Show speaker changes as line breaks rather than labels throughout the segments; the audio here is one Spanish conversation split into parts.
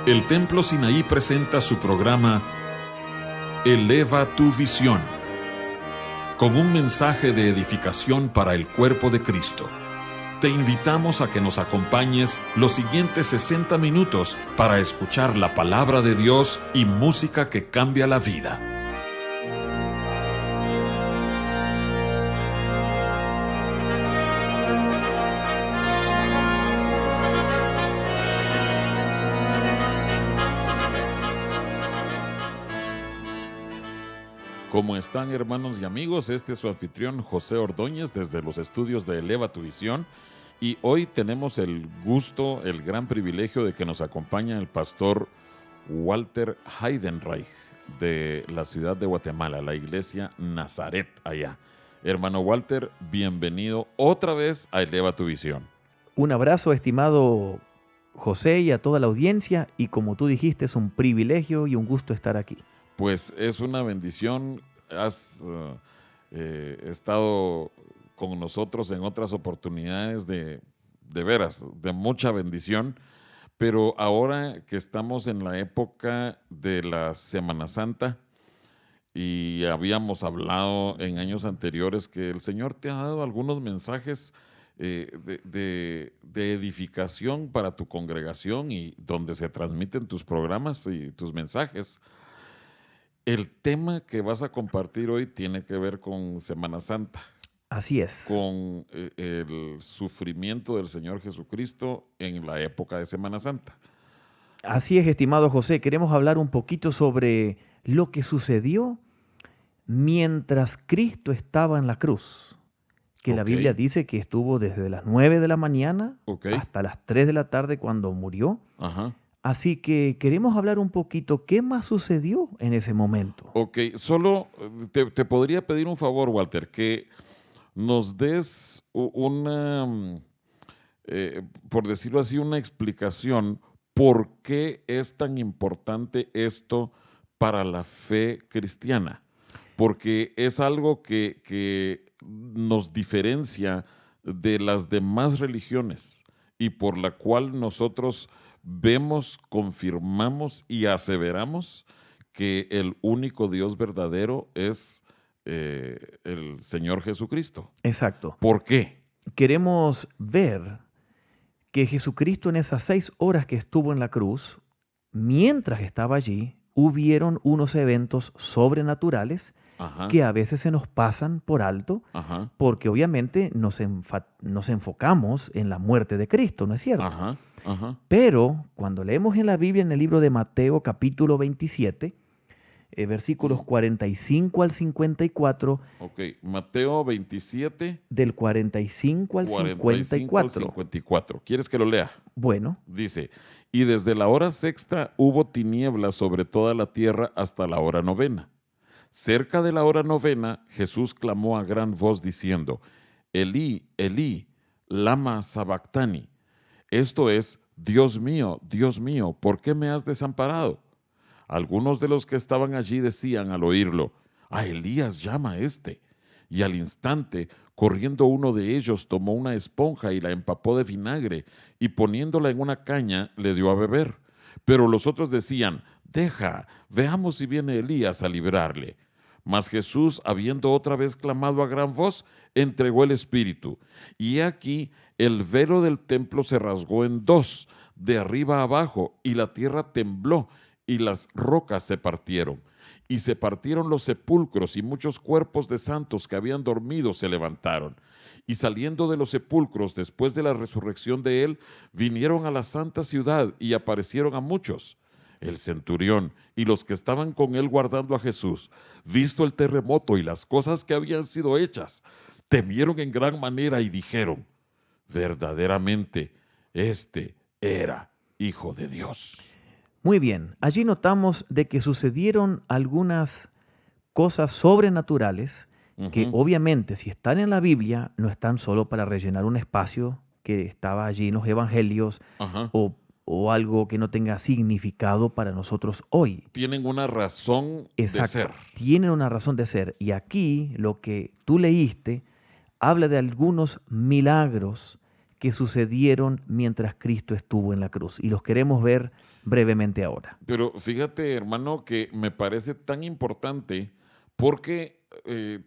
El Templo Sinaí presenta su programa Eleva tu visión, con un mensaje de edificación para el cuerpo de Cristo. Te invitamos a que nos acompañes los siguientes 60 minutos para escuchar la palabra de Dios y música que cambia la vida. ¿Cómo están, hermanos y amigos? Este es su anfitrión José Ordóñez desde los estudios de Eleva tu Visión, y hoy tenemos el gusto, el gran privilegio de que nos acompaña el pastor Walter Heidenreich de la ciudad de Guatemala, la iglesia Nazaret allá. Hermano Walter, bienvenido otra vez a Eleva tu Visión.
Un abrazo, estimado José, y a toda la audiencia, y como tú dijiste, es un privilegio y un gusto estar aquí.
Pues es una bendición. Has estado con nosotros en otras oportunidades de veras, de mucha bendición, pero ahora que estamos en la época de la Semana Santa y habíamos hablado en años anteriores que el Señor te ha dado algunos mensajes de edificación para tu congregación y donde se transmiten tus programas y tus mensajes. El tema que vas a compartir hoy tiene que ver con Semana Santa.
Así es.
Con el sufrimiento del Señor Jesucristo en la época de Semana Santa.
Así es, estimado José. Queremos hablar un poquito sobre lo que sucedió mientras Cristo estaba en la cruz. Que la Biblia dice que estuvo desde las 9 de la mañana hasta las 3 de la tarde cuando murió.
Ajá.
Así que queremos hablar un poquito qué más sucedió en ese momento.
Ok, solo te podría pedir un favor, Walter, que nos des una, por decirlo así, una explicación por qué es tan importante esto para la fe cristiana, porque es algo que nos diferencia de las demás religiones y por la cual nosotros vemos, confirmamos y aseveramos que el único Dios verdadero es el Señor Jesucristo.
Exacto.
¿Por qué?
Queremos ver que Jesucristo en esas 6 horas que estuvo en la cruz, mientras estaba allí, hubieron unos eventos sobrenaturales. Ajá. Que a veces se nos pasan por alto. Ajá. Porque obviamente nos enfocamos en la muerte de Cristo, ¿no es cierto?
Ajá. Ajá.
Pero cuando leemos en la Biblia, en el libro de Mateo capítulo 27, versículos 45 al 54.
Ok, Mateo 27.
Del 45 al 54.
54. ¿Quieres que lo lea?
Bueno.
Dice, y desde la hora sexta hubo tinieblas sobre toda la tierra hasta la hora novena. Cerca de la hora novena, Jesús clamó a gran voz diciendo, Elí, Elí, lama sabactani. Esto es, Dios mío, ¿por qué me has desamparado? Algunos de los que estaban allí decían al oírlo, a Elías llama a este. Y al instante, corriendo uno de ellos, tomó una esponja y la empapó de vinagre, y poniéndola en una caña, le dio a beber. Pero los otros decían, deja, veamos si viene Elías a librarle. Mas Jesús, habiendo otra vez clamado a gran voz, entregó el Espíritu. Y he aquí, el velo del templo se rasgó en dos, de arriba a abajo, y la tierra tembló, y las rocas se partieron. Y se partieron los sepulcros, y muchos cuerpos de santos que habían dormido se levantaron. Y saliendo de los sepulcros, después de la resurrección de él, vinieron a la santa ciudad, y aparecieron a muchos. El centurión y los que estaban con él guardando a Jesús, visto el terremoto y las cosas que habían sido hechas, temieron en gran manera y dijeron, verdaderamente, este era Hijo de Dios.
Muy bien, allí notamos de que sucedieron algunas cosas sobrenaturales que obviamente si están en la Biblia no están solo para rellenar un espacio que estaba allí en los evangelios o algo que no tenga significado para nosotros hoy.
Tienen una razón de ser.
Tienen una razón de ser. Y aquí lo que tú leíste habla de algunos milagros que sucedieron mientras Cristo estuvo en la cruz. Y los queremos ver brevemente ahora.
Pero fíjate, hermano, que me parece tan importante porque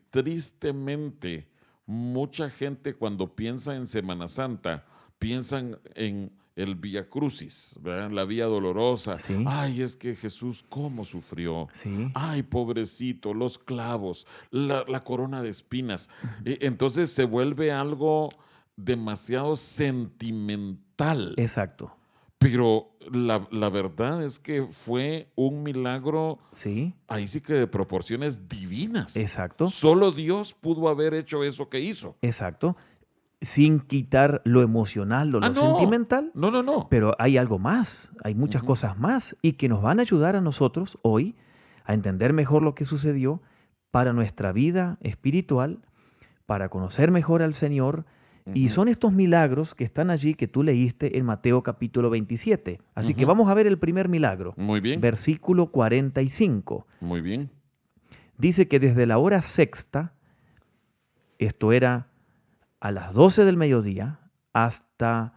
tristemente mucha gente cuando piensa en Semana Santa, piensan en el Vía Crucis, ¿verdad? La Vía Dolorosa.
Sí,
Ay, es que Jesús cómo sufrió.
sí.
Ay, pobrecito, los clavos, la corona de espinas.
Ujú.
Entonces se vuelve algo demasiado sentimental.
Exacto.
Pero la verdad es que fue un milagro,
Sí,
ahí sí que de proporciones divinas.
exacto,
Solo Dios pudo haber hecho eso que hizo.
exacto. Sin quitar lo emocional o
Ah,
lo
no,
sentimental,
no, no, no.
pero hay algo más, hay muchas
Ujú,
cosas más y que nos van a ayudar a nosotros hoy a entender mejor lo que sucedió para nuestra vida espiritual, para conocer mejor al Señor. Y
ujú,
son estos milagros que están allí que tú leíste en Mateo capítulo 27. Así que
ujú.
vamos a ver el primer milagro,
Muy bien,
versículo 45.
muy bien.
Dice que desde la hora sexta, esto era a las 12 del mediodía, hasta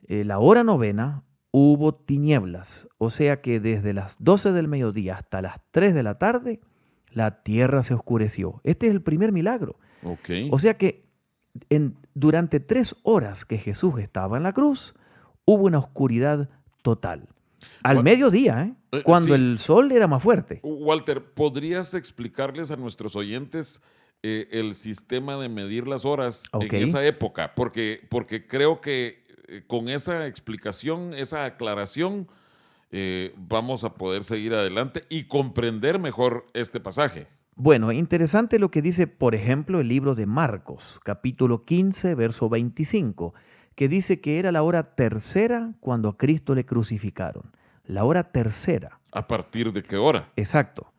la hora novena, hubo tinieblas. O sea que desde las 12 del mediodía hasta las 3 de la tarde, la tierra se oscureció. Este es el primer milagro.
Ok.
O sea que durante 3 horas que Jesús estaba en la cruz, hubo una oscuridad total. Al
Wa-
mediodía, cuando
sí,
el sol era más fuerte.
Walter, ¿podrías explicarles a nuestros oyentes el sistema de medir las horas
Ok.
en esa época? Porque creo que con esa explicación, esa aclaración, vamos a poder seguir adelante y comprender mejor este pasaje.
Bueno, interesante lo que dice, por ejemplo, el libro de Marcos, capítulo 15, verso 25, que dice que era la hora tercera cuando a Cristo le crucificaron. La hora tercera,
¿A partir de qué hora?
exacto.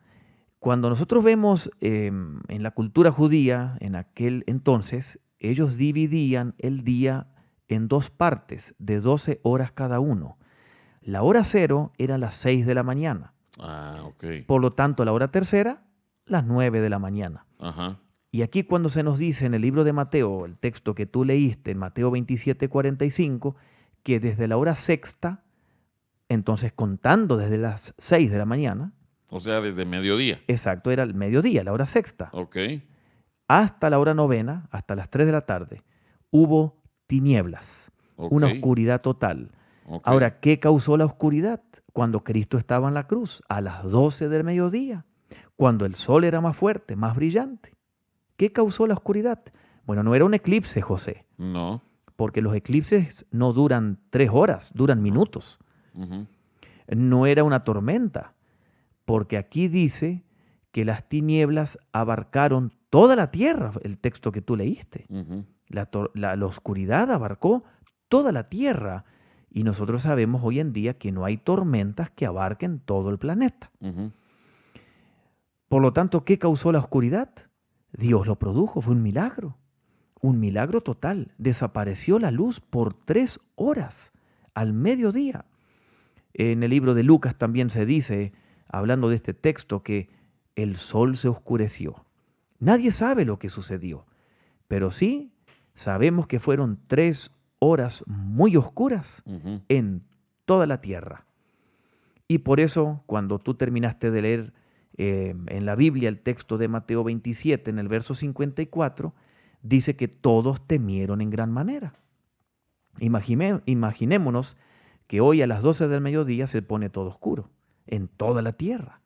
Cuando nosotros vemos en la cultura judía, en aquel entonces, ellos dividían el día en dos partes de 12 horas cada uno. La hora cero era las 6 de la mañana.
Ah, ok.
Por lo tanto, la hora tercera, las 9 de la mañana.
Ajá.
Y aquí cuando se nos dice en el libro de Mateo, el texto que tú leíste en Mateo 27, 45, que desde la hora sexta, entonces contando desde las 6 de la mañana,
O sea, desde mediodía.
exacto, era el mediodía, la hora sexta,
Ok,
hasta la hora novena, hasta las 3 de la tarde, hubo tinieblas,
ok,
una oscuridad total.
ok.
Ahora, ¿qué causó la oscuridad? Cuando Cristo estaba en la cruz, a las 12 del mediodía, cuando el sol era más fuerte, más brillante. ¿Qué causó la oscuridad? Bueno, no era un eclipse, José,
No.
porque los eclipses no duran 3 horas, duran
Ujú,
minutos.
ujú,
No era una tormenta, porque aquí dice que las tinieblas abarcaron toda la tierra, el texto que tú leíste.
ujú,
La oscuridad abarcó toda la tierra y nosotros sabemos hoy en día que no hay tormentas que abarquen todo el planeta.
ujú,
Por lo tanto, ¿qué causó la oscuridad? Dios lo produjo, fue un milagro total. Desapareció la luz por 3 horas al mediodía. En el libro de Lucas también se dice, hablando de este texto, que el sol se oscureció. Nadie sabe lo que sucedió, pero sí sabemos que fueron 3 horas muy oscuras
ujú.
en toda la tierra. Y por eso, cuando tú terminaste de leer en la Biblia el texto de Mateo 27, en el verso 54, dice que todos temieron en gran manera. Imaginémonos que hoy a las 12 del mediodía se pone todo oscuro en toda la tierra.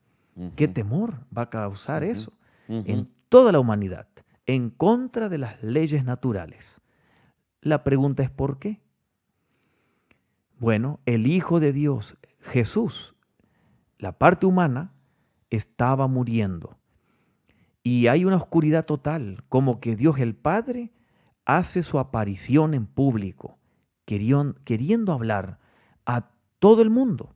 ¿Qué
Ujú,
temor va a causar
ujú,
eso
ujú,
en toda la humanidad, en contra de las leyes naturales? La pregunta es ¿por qué? Bueno, el Hijo de Dios, Jesús, la parte humana, estaba muriendo. Y hay una oscuridad total, como que Dios el Padre hace su aparición en público, queriendo hablar a todo el mundo.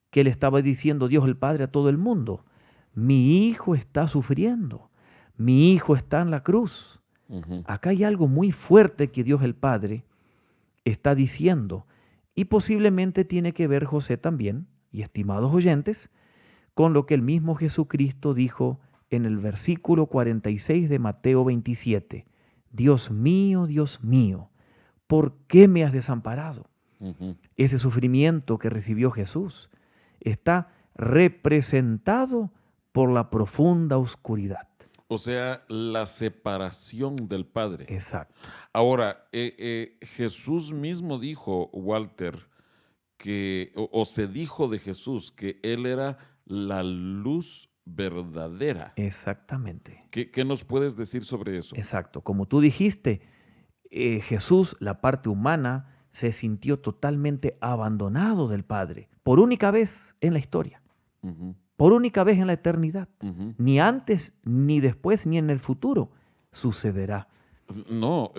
¿Qué le estaba diciendo Dios el Padre a todo el mundo? Mi hijo está sufriendo, mi hijo está en la cruz.
ujú.
Acá hay algo muy fuerte que Dios el Padre está diciendo y posiblemente tiene que ver José también, y estimados oyentes, con lo que el mismo Jesucristo dijo en el versículo 46 de Mateo 27. Dios mío, ¿por qué me has desamparado?
Ujú.
Ese sufrimiento que recibió Jesús está representado por la profunda oscuridad.
O sea, la separación del Padre.
Exacto.
Ahora, Jesús mismo dijo, Walter, o se dijo de Jesús que Él era la luz verdadera.
Exactamente.
¿Qué nos puedes decir sobre eso?
Exacto. Como tú dijiste, Jesús, la parte humana, se sintió totalmente abandonado del Padre, por única vez en la historia,
Ujú,
por única vez en la eternidad.
ujú.
Ni antes, ni después, ni en el futuro sucederá.
No,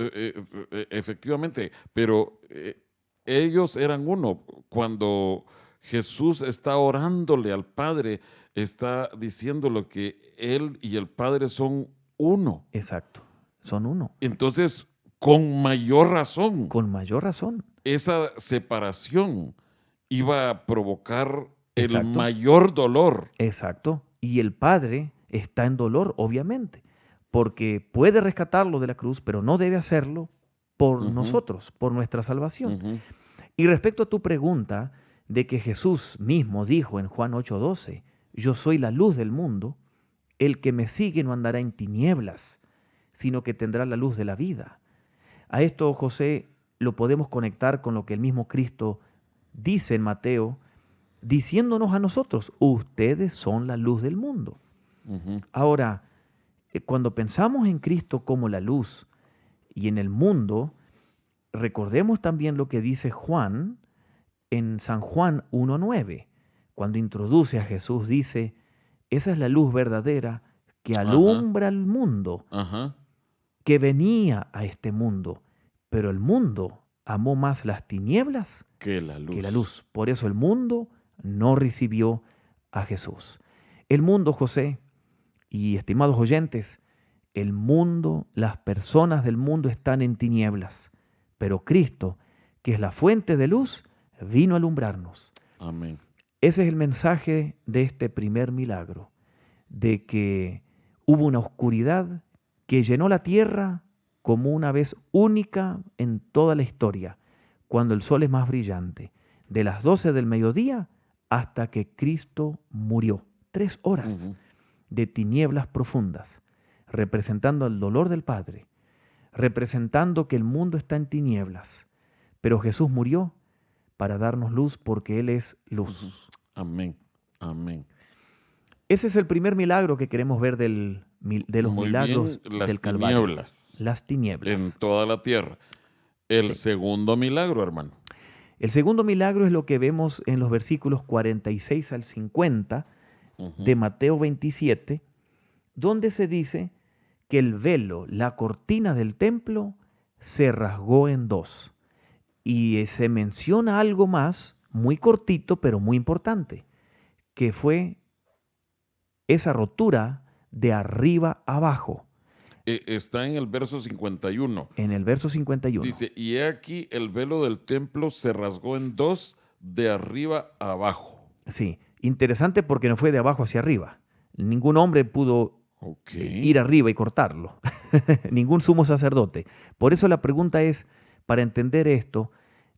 efectivamente, pero ellos eran uno. Cuando Jesús está orándole al Padre, está diciéndolo que Él y el Padre son uno.
Exacto. Son uno.
Entonces, con mayor razón,
Con mayor razón.
esa separación iba a provocar el
Exacto.
mayor dolor.
Exacto. Y el Padre está en dolor, obviamente, porque puede rescatarlo de la cruz, pero no debe hacerlo por
Ujú,
nosotros, por nuestra salvación.
ujú,
Y respecto a tu pregunta de que Jesús mismo dijo en Juan 8:12, yo soy la luz del mundo, el que me sigue no andará en tinieblas, sino que tendrá la luz de la vida. A esto, José, lo podemos conectar con lo que el mismo Cristo dice en Mateo, diciéndonos a nosotros, ustedes son la luz del mundo.
ujú.
Ahora, cuando pensamos en Cristo como la luz y en el mundo, recordemos también lo que dice Juan en San Juan 1:9. Cuando introduce a Jesús, dice, esa es la luz verdadera que
Ajá,
alumbra al mundo,
ajá,
que venía a este mundo, pero el mundo amó más las tinieblas
que la
que la
luz.
luz. Por eso el mundo no recibió a Jesús. El mundo, José, y estimados oyentes, el mundo, las personas del mundo están en tinieblas, pero Cristo, que es la fuente de luz, vino a alumbrarnos.
Amén.
Ese es el mensaje de este primer milagro, de que hubo una oscuridad que llenó la tierra como una vez única en toda la historia, cuando el sol es más brillante, de las 12 del mediodía hasta que Cristo murió. 3 horas
Ujú.
de tinieblas profundas, representando el dolor del Padre, representando que el mundo está en tinieblas, pero Jesús murió para darnos luz porque Él es
Ujú.
luz.
Amén, amén.
Ese es el primer milagro que queremos ver de los
Muy bien,
milagros
las
del Calvario,
tinieblas
las
en
tinieblas.
toda la tierra. El
Sí.
segundo milagro, hermano.
El segundo milagro es lo que vemos en los versículos 46 al 50 de
Ujú.
Mateo 27, donde se dice que el velo, la cortina del templo, se rasgó en dos. Y se menciona algo más, muy cortito, pero muy importante, que fue esa rotura de arriba abajo,
Está en el verso 51.
en el verso 51.
Dice, y he aquí el velo del templo se rasgó en dos de arriba a abajo.
Sí, interesante porque no fue de abajo hacia arriba. Ningún hombre pudo
Ok.
ir arriba y cortarlo. Ningún sumo sacerdote. Por eso la pregunta es, para entender esto,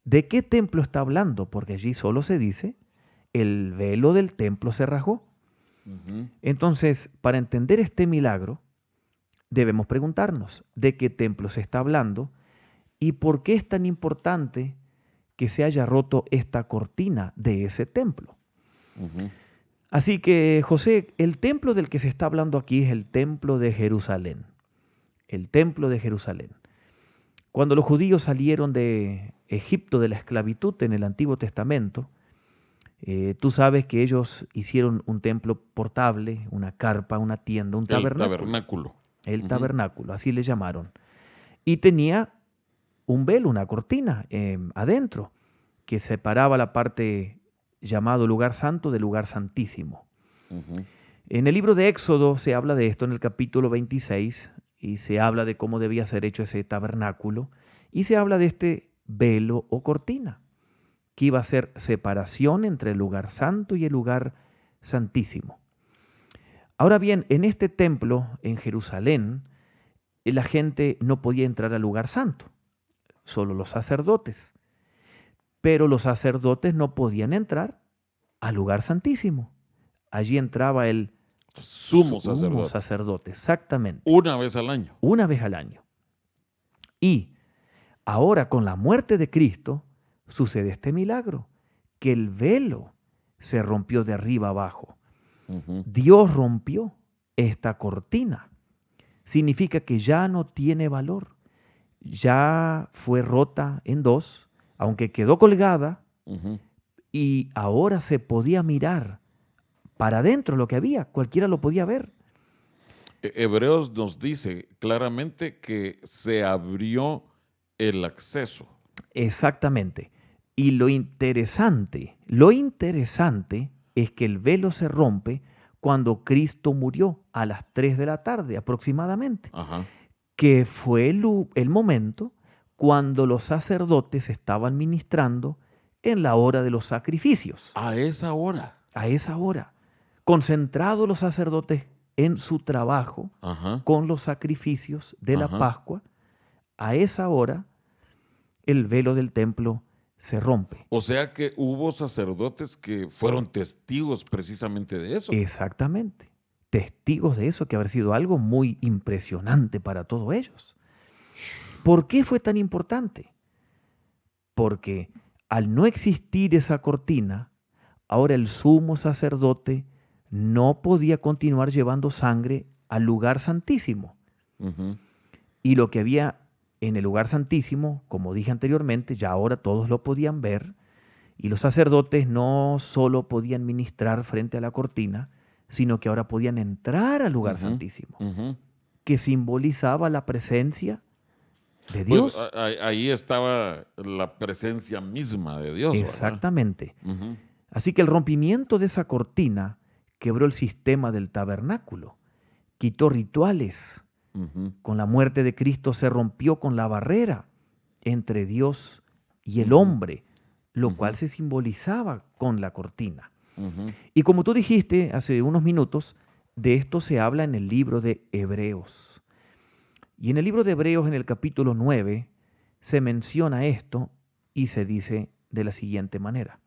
¿de qué templo está hablando? Porque allí solo se dice, el velo del templo se rasgó.
Ujú.
Entonces, para entender este milagro, debemos preguntarnos, ¿de qué templo se está hablando? ¿Y por qué es tan importante que se haya roto esta cortina de ese templo?
Ujú.
Así que, José, el templo del que se está hablando aquí es el templo de Jerusalén. El templo de Jerusalén. Cuando los judíos salieron de Egipto de la esclavitud en el Antiguo Testamento, tú sabes que ellos hicieron un templo portable, una carpa, una tienda, un
El
tabernáculo.
tabernáculo.
El
Ujú.
tabernáculo, así le llamaron. Y tenía un velo, una cortina adentro, que separaba la parte llamado lugar santo del lugar santísimo.
Ujú.
En el libro de Éxodo se habla de esto en el capítulo 26 y se habla de cómo debía ser hecho ese tabernáculo y se habla de este velo o cortina, que iba a ser separación entre el lugar santo y el lugar santísimo. Ahora bien, en este templo en Jerusalén, la gente no podía entrar al lugar santo, solo los sacerdotes. pero los sacerdotes no podían entrar al lugar santísimo. Allí entraba el
Sumo
sumo
sacerdote.
sacerdote, exactamente,
Una vez al año.
una vez al año. Y ahora con la muerte de Cristo sucede este milagro, que el velo se rompió de arriba abajo.
Ujú.
Dios rompió esta cortina. Significa que ya no tiene valor. Ya fue rota en dos, aunque quedó colgada,
Ujú.
y ahora se podía mirar para adentro lo que había, cualquiera lo podía ver.
Hebreos nos dice claramente que se abrió el acceso.
Exactamente. Y lo interesante es que el velo se rompe cuando Cristo murió a las 3 de la tarde aproximadamente,
Ajá.
que fue el momento cuando los sacerdotes estaban ministrando en la hora de los sacrificios.
A esa hora.
A esa hora, concentrados los sacerdotes en su trabajo
Ajá.
con los sacrificios de la
Ajá.
Pascua, a esa hora el velo del templo se rompe.
O sea que hubo sacerdotes que fueron testigos precisamente de eso.
Exactamente. Testigos de eso, que haber sido algo muy impresionante para todos ellos. ¿Por qué fue tan importante? Porque al no existir esa cortina, ahora el sumo sacerdote no podía continuar llevando sangre al lugar santísimo.
Ujú.
Y lo que había en el lugar santísimo, como dije anteriormente, ya ahora todos lo podían ver, y los sacerdotes no solo podían ministrar frente a la cortina, sino que ahora podían entrar al lugar
Ujú.
santísimo,
Ujú.
que simbolizaba la presencia de
Pues
Dios.
ahí estaba la presencia misma de Dios, ¿verdad?
Exactamente.
Ujú.
Así que el rompimiento de esa cortina quebró el sistema del tabernáculo, quitó rituales.
Ujú.
Con la muerte de Cristo se rompió con la barrera entre Dios y el
Ujú.
hombre, lo cual
Ujú.
se simbolizaba con la cortina.
Ujú.
Y como tú dijiste hace unos minutos, de esto se habla en el libro de Hebreos. Y en el libro de Hebreos, en el capítulo 9, se menciona esto y se dice de la siguiente manera.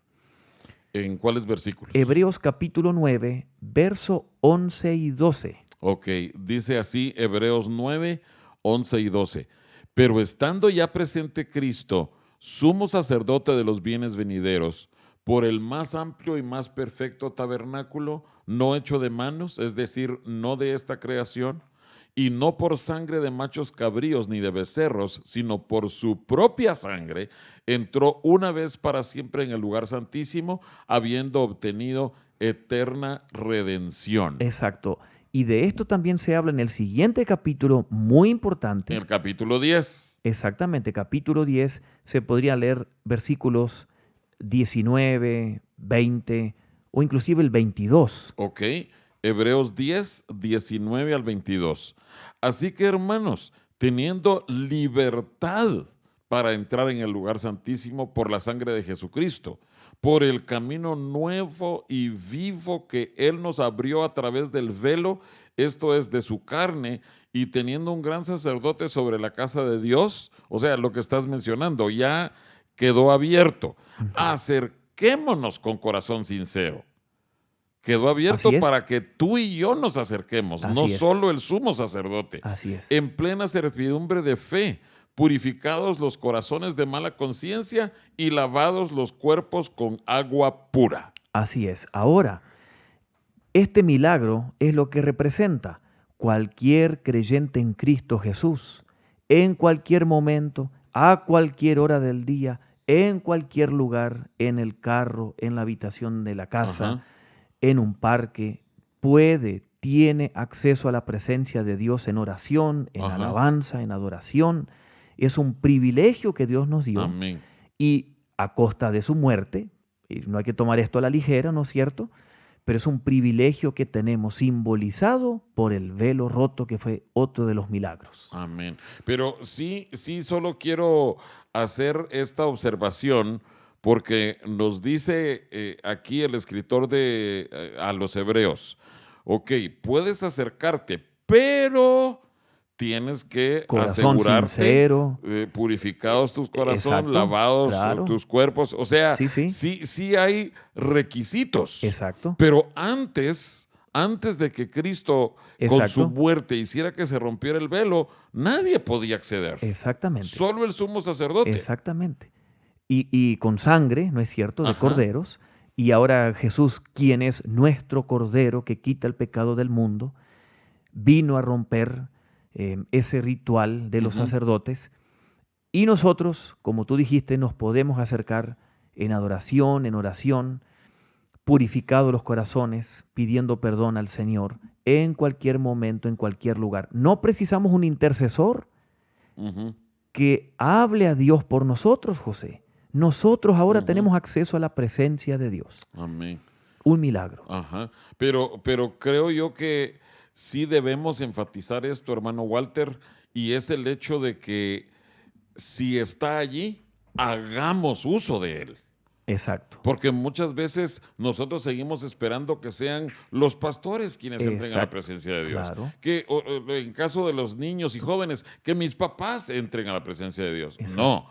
¿En cuáles versículos?
Hebreos capítulo 9, verso 11 y 12.
Ok, dice así Hebreos 9, 11 y 12. Pero estando ya presente Cristo, sumo sacerdote de los bienes venideros, por el más amplio y más perfecto tabernáculo, no hecho de manos, es decir, no de esta creación, y no por sangre de machos cabríos ni de becerros, sino por su propia sangre, entró una vez para siempre en el lugar santísimo, habiendo obtenido eterna redención.
Exacto. Y de esto también se habla en el siguiente capítulo, muy
En
importante.
el capítulo 10.
Exactamente, capítulo 10, se podría leer versículos 19, 20 o inclusive el 22.
Ok, Hebreos 10, 19 al 22. Así que hermanos, teniendo libertad para entrar en el lugar santísimo por la sangre de Jesucristo, por el camino nuevo y vivo que Él nos abrió a través del velo, esto es de su carne, y teniendo un gran sacerdote sobre la casa de Dios, o sea, lo que estás mencionando, ya quedó abierto.
Ujú.
Acerquémonos con corazón sincero. Quedó
Así
abierto
es,
para que tú y yo nos acerquemos, no
así es,
solo el sumo sacerdote,
así es,
en plena servidumbre de fe, purificados los corazones de mala conciencia y lavados los cuerpos con agua pura.
así es. Ahora, este milagro es lo que representa cualquier creyente en Cristo Jesús, en cualquier momento, a cualquier hora del día, en cualquier lugar, en el carro, en la habitación de la casa,
Ajá,
en un parque, tiene acceso a la presencia de Dios en oración, en
ajá,
alabanza, en adoración. Es un privilegio que Dios nos dio
amén.
y a costa de su muerte, y no hay que tomar esto a la ligera, ¿no es cierto? Pero es un privilegio que tenemos simbolizado por el velo roto que fue otro de los milagros.
Amén. Pero sí, sí, solo quiero hacer esta observación porque nos dice aquí el escritor de a los Hebreos, ok, puedes acercarte, pero tienes que
Corazón
asegurarte,
sincero.
purificados tus corazones,
Exacto,
lavados
claro.
tus cuerpos. O sea,
Sí, sí.
sí hay requisitos.
Exacto.
Pero antes de que Cristo con su
Exacto.
muerte hiciera que se rompiera el velo, nadie podía acceder.
Exactamente.
Solo el sumo sacerdote.
Exactamente. Y con sangre, ¿no es cierto?, de
Ajá.
corderos. Y ahora Jesús, quien es nuestro cordero que quita el pecado del mundo, vino a romper ese ritual de los
Ujú.
sacerdotes. Y nosotros, como tú dijiste, nos podemos acercar en adoración, en oración, purificados los corazones, pidiendo perdón al Señor en cualquier momento, en cualquier lugar. No precisamos un intercesor
Ujú.
que hable a Dios por nosotros, José. Nosotros ahora
Ujú.
tenemos acceso a la presencia de Dios.
Amén.
Un milagro.
Ajá. Pero creo yo que sí debemos enfatizar esto, hermano Walter, y es el hecho de que si está allí, hagamos uso de él.
Exacto.
Porque muchas veces nosotros seguimos esperando que sean los pastores quienes entren a la
Exacto.
presencia de Dios.
Claro.
Que en caso de los niños y jóvenes, que mis papás entren a la presencia de Dios.
Exacto.
No,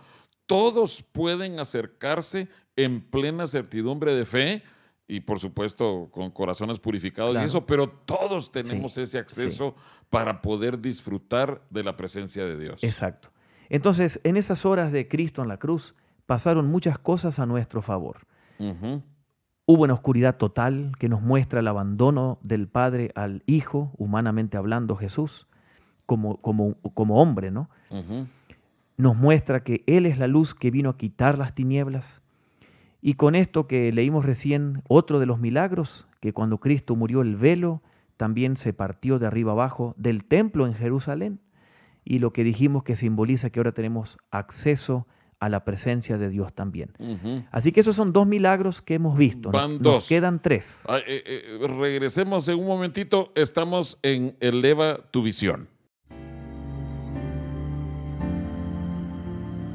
todos pueden acercarse en plena certidumbre de fe y por supuesto con corazones purificados
Claro.
y eso, pero todos tenemos
Sí,
ese acceso para poder disfrutar de la presencia de Dios.
Exacto. Entonces, en esas horas de Cristo en la cruz, pasaron muchas cosas a nuestro favor.
Ujú.
Hubo una oscuridad total que nos muestra el abandono del Padre al Hijo, humanamente hablando, Jesús, como hombre, ¿no?
Ujú.
Nos muestra que Él es la luz que vino a quitar las tinieblas. Y con esto que leímos recién, otro de los milagros, que cuando Cristo murió el velo también se partió de arriba abajo del templo en Jerusalén. Y lo que dijimos que simboliza que ahora tenemos acceso a la presencia de Dios también.
Ujú.
Así que esos son 2 milagros que hemos visto.
Van
Nos
dos.
quedan 3.
Regresemos en un momentito. Estamos en Eleva tu Visión.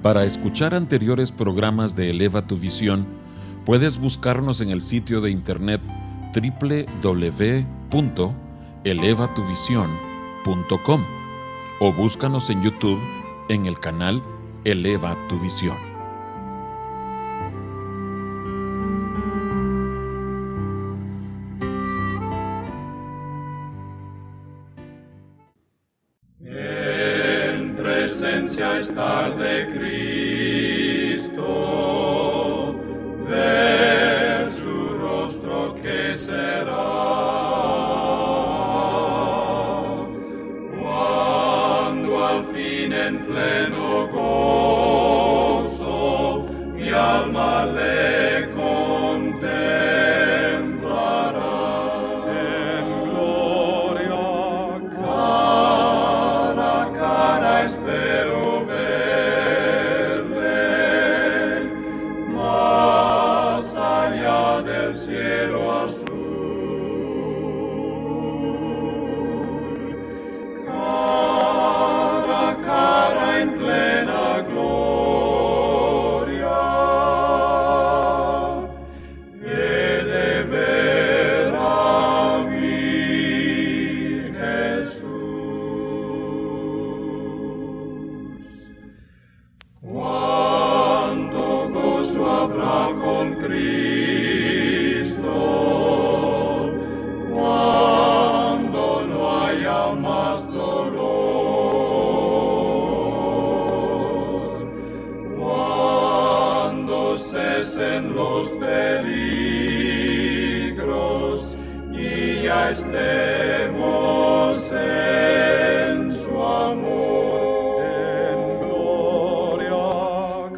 Para escuchar anteriores programas de Eleva tu Visión, puedes buscarnos en el sitio de internet www.elevatuvision.com o búscanos en YouTube en el canal Eleva tu Visión.
En presencia estar de Cristo, ver su rostro que será. Cuando al fin en pleno gozo mi alma le contemplará. En gloria cara a cara espero verle, más allá del cielo azul. Cara a cara en plena gloria, he de ver a mi Jesús. Cuánto gozo habrá con Cristo, cuando no haya más dolor, cuando cesen los peligros y ya estemos en su amor. En gloria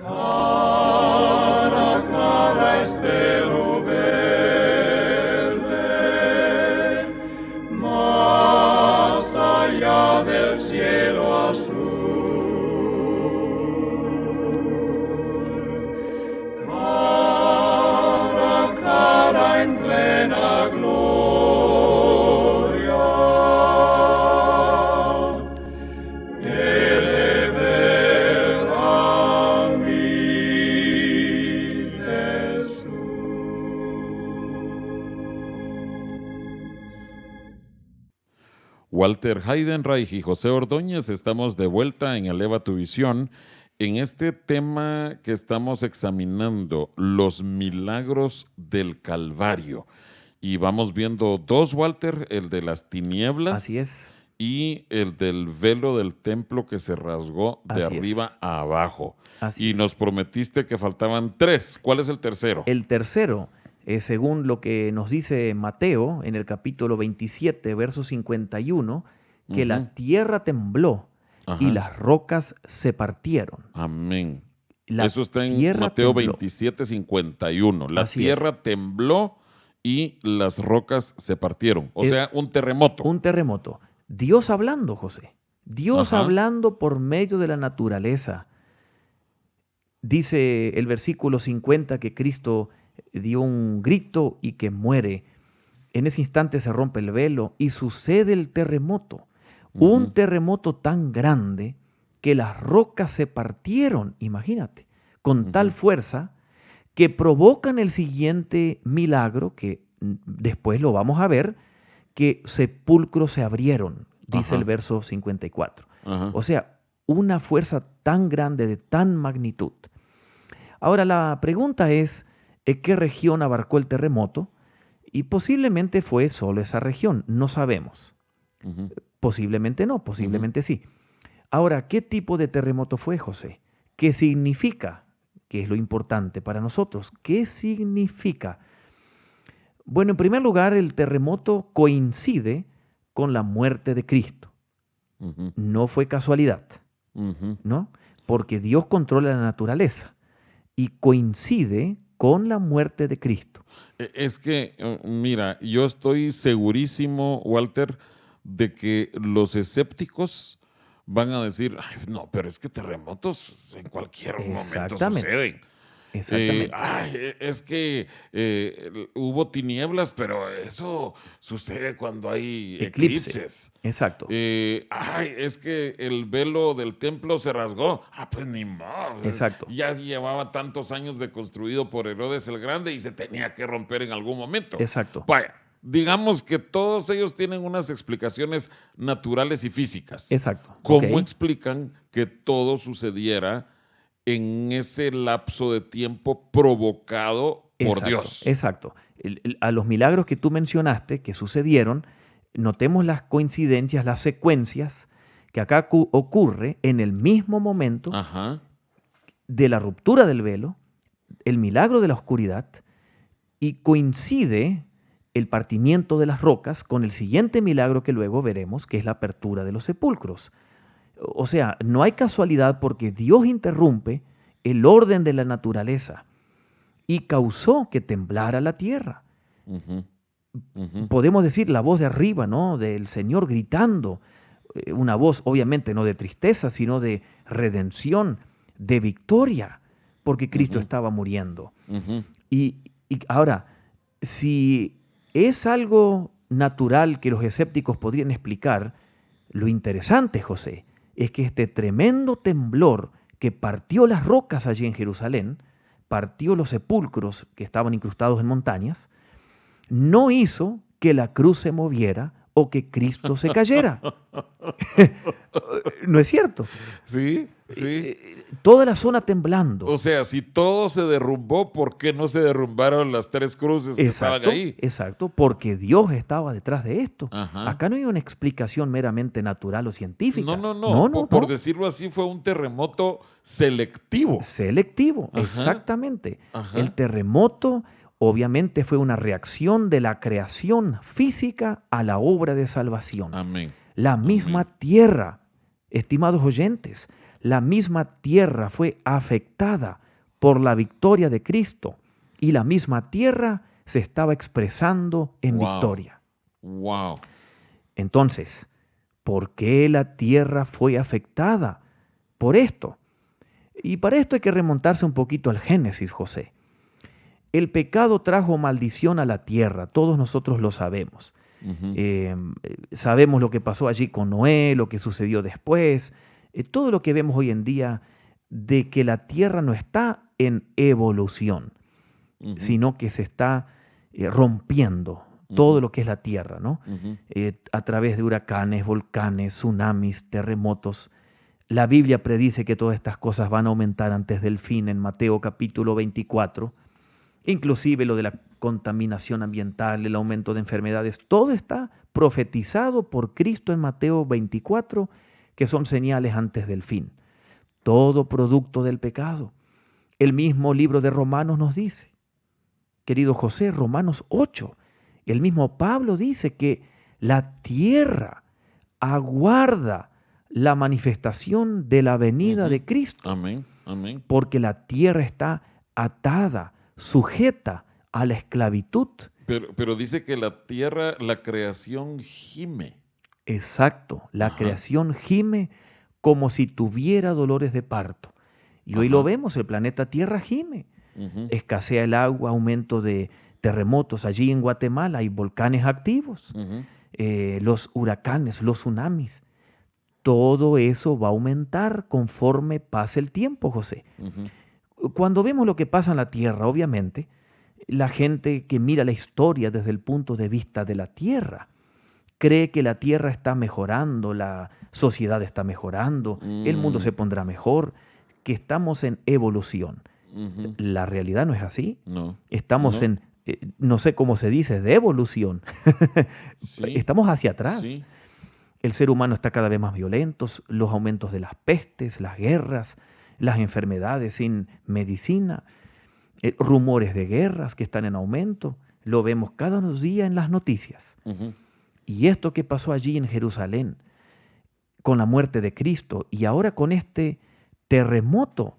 cara a cara espero verle, más allá del cielo azul. Cara a cara en plena gloria, he de ver a mi Jesús.
Walter Heidenreich y José Ordóñez. Estamos de vuelta en Eleva tu Visión en este tema que estamos examinando, los milagros del Calvario. Y vamos viendo dos, Walter, el de las tinieblas.
Así es.
Y el del velo del templo que se rasgó de
Así
arriba
es.
a abajo.
Así
Y
es.
nos prometiste que faltaban tres. ¿Cuál es el tercero?
El tercero, según lo que nos dice Mateo en el capítulo 27, verso 51, que
Ujú.
la tierra tembló
Ajá.
y las rocas se partieron.
Amén.
La
Eso está en
tierra
Mateo
tembló.
27, 51. La
Así es.
tierra tembló y las rocas se partieron. O
Es
sea, un terremoto.
Un terremoto. Dios hablando, José. Dios
Ajá.
hablando por medio de la naturaleza. Dice el versículo 50 que Cristo dio un grito y que muere. En ese instante se rompe el velo y sucede el terremoto. Un
Ujú.
terremoto tan grande que las rocas se partieron, imagínate, con tal
Ujú.
fuerza que provocan el siguiente milagro que después lo vamos a ver, que sepulcros se abrieron, dice
Ajá.
el verso 54.
Ajá.
O sea, una fuerza tan grande, de tan magnitud. Ahora la pregunta es, ¿qué región abarcó el terremoto? Y posiblemente fue solo esa región, no sabemos.
Ujú.
Posiblemente no, posiblemente sí. Ahora, ¿qué tipo de terremoto fue, José? ¿Qué significa? ¿Qué es lo importante para nosotros? ¿Qué significa? Bueno, en primer lugar, el terremoto coincide con la muerte de Cristo.
Ujú.
No fue casualidad,
Ujú.
¿no? Porque Dios controla la naturaleza y coincide con la muerte de Cristo.
Es que, mira, yo estoy segurísimo, Walter, de que los escépticos van a decir, "Ay, no, pero es que terremotos en cualquier momento
Exactamente,
suceden.
exactamente,
Es que hubo tinieblas, pero eso sucede cuando hay
eclipse,
eclipses.
exacto,
Es que el velo del templo se rasgó. Pues ni modo.
exacto,
Ya llevaba tantos años de construido por Herodes el Grande y se tenía que romper en algún momento.
exacto,
Vaya, digamos que todos ellos tienen unas explicaciones naturales y físicas.
exacto.
¿Cómo
Ok.
explican que todo sucediera en ese lapso de tiempo provocado por
Exacto,
Dios?
exacto. A los milagros que tú mencionaste, que sucedieron, notemos las coincidencias, las secuencias, que acá ocurre en el mismo momento
Ajá.
de la ruptura del velo, el milagro de la oscuridad, y coincide el partimiento de las rocas con el siguiente milagro que luego veremos, que es la apertura de los sepulcros. O sea, no hay casualidad porque Dios interrumpe el orden de la naturaleza y causó que temblara la tierra.
Ujú. Ujú.
Podemos decir la voz de arriba, ¿no? Del Señor gritando, una voz obviamente no de tristeza, sino de redención, de victoria, porque Cristo
Ujú.
estaba muriendo.
Ujú.
Y ahora, si es algo natural que los escépticos podrían explicar, lo interesante, José, es que este tremendo temblor que partió las rocas allí en Jerusalén, partió los sepulcros que estaban incrustados en montañas, no hizo que la cruz se moviera o que Cristo se cayera. ¿No es cierto?
Sí, sí.
Toda la zona temblando.
O sea, si todo se derrumbó, ¿por qué no se derrumbaron las tres cruces que estaban
Exacto,
ahí?
exacto, porque Dios estaba detrás de esto.
Ajá.
Acá no hay una explicación meramente natural o científica.
No. Por decirlo así, fue un terremoto selectivo.
Selectivo,
Ajá.
exactamente.
Ajá.
El terremoto obviamente fue una reacción de la creación física a la obra de salvación.
Amén.
La misma tierra, estimados oyentes, la misma tierra fue afectada por la victoria de Cristo y la misma tierra se estaba expresando en
Wow.
victoria.
Wow.
Entonces, ¿por qué la tierra fue afectada? Por esto. Y para esto hay que remontarse un poquito al Génesis, José. El pecado trajo maldición a la tierra, todos nosotros lo sabemos.
Ujú.
Sabemos lo que pasó allí con Noé, lo que sucedió después, todo lo que vemos hoy en día de que la tierra no está en evolución,
Ujú.
sino que se está rompiendo todo lo que es la tierra, ¿no?
Ujú.
A través de huracanes, volcanes, tsunamis, terremotos. La Biblia predice que todas estas cosas van a aumentar antes del fin en Mateo capítulo 24. Inclusive lo de la contaminación ambiental, el aumento de enfermedades, todo está profetizado por Cristo en Mateo 24, que son señales antes del fin. Todo producto del pecado. El mismo libro de Romanos nos dice, querido José, Romanos 8, el mismo Pablo dice que la tierra aguarda la manifestación de la venida
Ujú.
de Cristo,
Amén, amén.
porque la tierra está atada, sujeta a la esclavitud.
Pero dice que la tierra, la creación gime.
Exacto, la
Ajá,
creación gime como si tuviera dolores de parto. Y hoy lo
ajá.
vemos, el planeta Tierra gime.
Ujú,
Escasea el agua, aumento de terremotos. Allí en Guatemala hay volcanes activos,
ujú,
los huracanes, los tsunamis. Todo eso va a aumentar conforme pase el tiempo, José.
ujú,
Cuando vemos lo que pasa en la Tierra, obviamente, la gente que mira la historia desde el punto de vista de la Tierra, cree que la Tierra está mejorando, la sociedad está mejorando, el mundo
mm,
se pondrá mejor, que estamos en evolución.
ujú.
La realidad no es así.
No,
Estamos
no,
en, no sé cómo se dice, de evolución.
sí,
Estamos hacia atrás.
sí.
El ser humano está cada vez más violento, los aumentos de las pestes, las guerras, las enfermedades sin medicina, rumores de guerras que están en aumento. Lo vemos cada día en las noticias.
Ujú,
Y esto que pasó allí en Jerusalén, con la muerte de Cristo, y ahora con este terremoto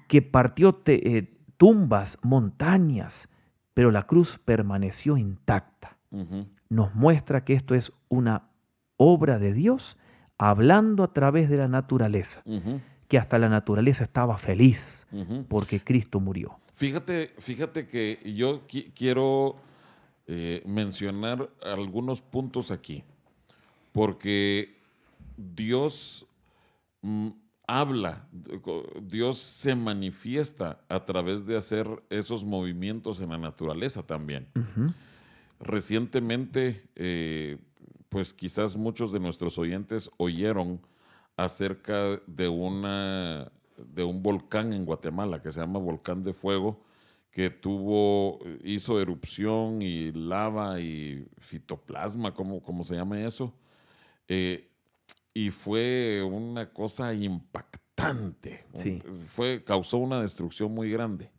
que partió tumbas, montañas, pero la cruz permaneció intacta.
ujú,
Nos muestra que esto es una obra de Dios hablando a través de la naturaleza,
ujú,
que hasta la naturaleza estaba feliz
ujú.
porque Cristo murió.
Fíjate que yo quiero mencionar algunos puntos aquí, porque Dios mm, habla, Dios se manifiesta a través de hacer esos movimientos en la naturaleza también.
Ujú.
Recientemente, pues quizás muchos de nuestros oyentes oyeron acerca de un volcán en Guatemala que se llama Volcán de Fuego, que hizo erupción y lava y fitoplasma, ¿cómo se llama eso? Eh, y fue una cosa impactante,
Sí.
causó una destrucción muy grande.